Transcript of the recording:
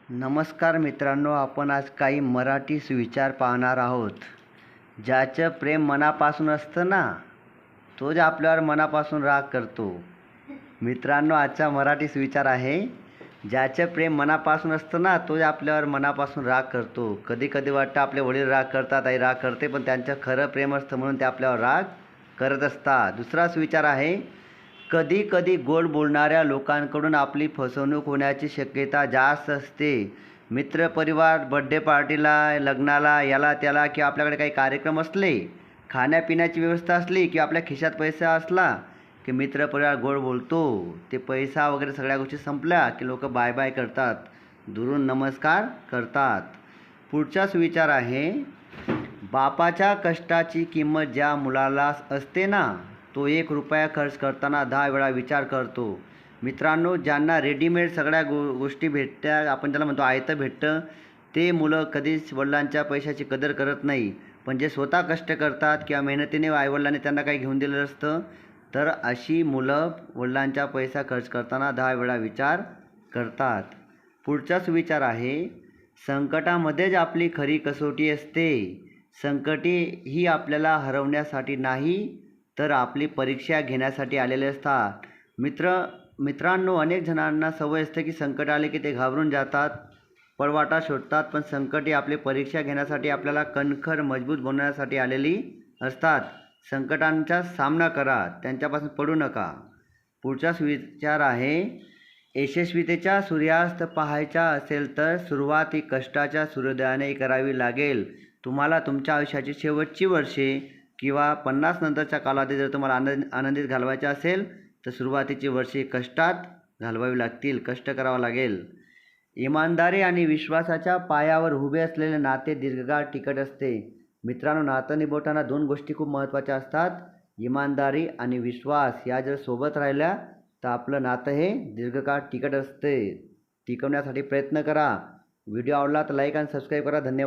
नमस्कार मित्रांनो, आपण आज काही मराठी सुविचार पाहणार आहोत. ज्याचं प्रेम मनापासून असतं ना, तोच आपल्यावर मनापासून राग करतो. मित्रांनो, आजचा मराठी सुविचार आहे, ज्याचं प्रेम मनापासून असतं ना, तोच आपल्यावर मनापासून राग करतो. कधी कधी वाटतं आपले वडील राग करतात, आई राग करते, पण त्यांचं खरं प्रेम असतं म्हणून ते आपल्यावर राग करत असतात. दुसरा सुविचार आहे, कधी कधी गोड बोलणाऱ्या लोकांकडून आपली फसवणूक होण्याची शक्यता जास्त असते. मित्रपरिवार, बड्डे पार्टीला, लग्नाला, याला त्याला किंवा आपल्याकडे काही कार्यक्रम असले, खाण्यापिण्याची व्यवस्था असली किंवा आपल्या खिशात पैसा असला की मित्रपरिवार गोड बोलतो. ते पैसा वगैरे सगळ्या गोष्टी संपल्या की लोक बाय बाय करतात, दुरून नमस्कार करतात. पुढचा सुविचार आहे, बापाच्या कष्टाची किंमत ज्या मुलाला असते ना, तो 1 रुपया खर्च करताना 10 वेळा विचार करतो. मित्रांनो, ज्यांना रेडीमेड सगळ्या गोष्टी भेटत्या, आपण त्याला म्हणतो आयतं भेटतं, ते मुलं कधीच वडिलांच्या पैशाची कदर करत नाही. पण जे स्वतः कष्ट करतात किंवा मेहनतीने आईवडिलांनी त्यांना काही घेऊन दिलेलं असतं, तर अशी मुलं वडिलांचा पैसा खर्च करताना 10 वेळा विचार करतात. पुढचा सुविचार आहे, संकटामध्येच आपली खरी कसोटी असते. संकटे ही आपल्याला हरवण्यासाठी नाही, तर आपली परीक्षा घेण्यासाठी आलेले असतात. मित्रांनो, अनेक जणांना सवय असते की संकट आले की ते घाबरून जातात, पळवाटा शोधतात. पण संकटे आपली परीक्षा घेण्यासाठी, आपल्याला कणखर मजबूत बनवण्यासाठी आलेली असतात. संकटांचा सामना करा, त्यांच्यापासून पडू नका. पुढचा विचार आहे, यशस्वीतेचा सूर्यास्त पाहायचा असेल तर सुरुवात ही कष्टाच्या सूर्योदयाने करावी लागेल. तुम्हाला तुमच्या आयुष्याची शेवटची वर्षे किंवा 50 नंतरचा कालावधी जर तुम्हाला आनंदित घालवायचा असेल, तर सुरुवातीची वर्षे कष्टात घालवावी लागतील, कष्ट करावं लागेल. इमानदारी आणि विश्वासाच्या पायावर उभे असलेले नाते दीर्घकाळ टिकत असते. मित्रांनो, नातं निभवताना 2 गोष्टी खूप महत्त्वाच्या असतात, इमानदारी आणि विश्वास. या जर सोबत राहिल्या तर आपलं नातं हे दीर्घकाळ टिकत असते. टिकवण्यासाठी प्रयत्न करा. व्हिडिओ आवडला तर लाईक आणि सबस्क्राईब करा. धन्यवाद.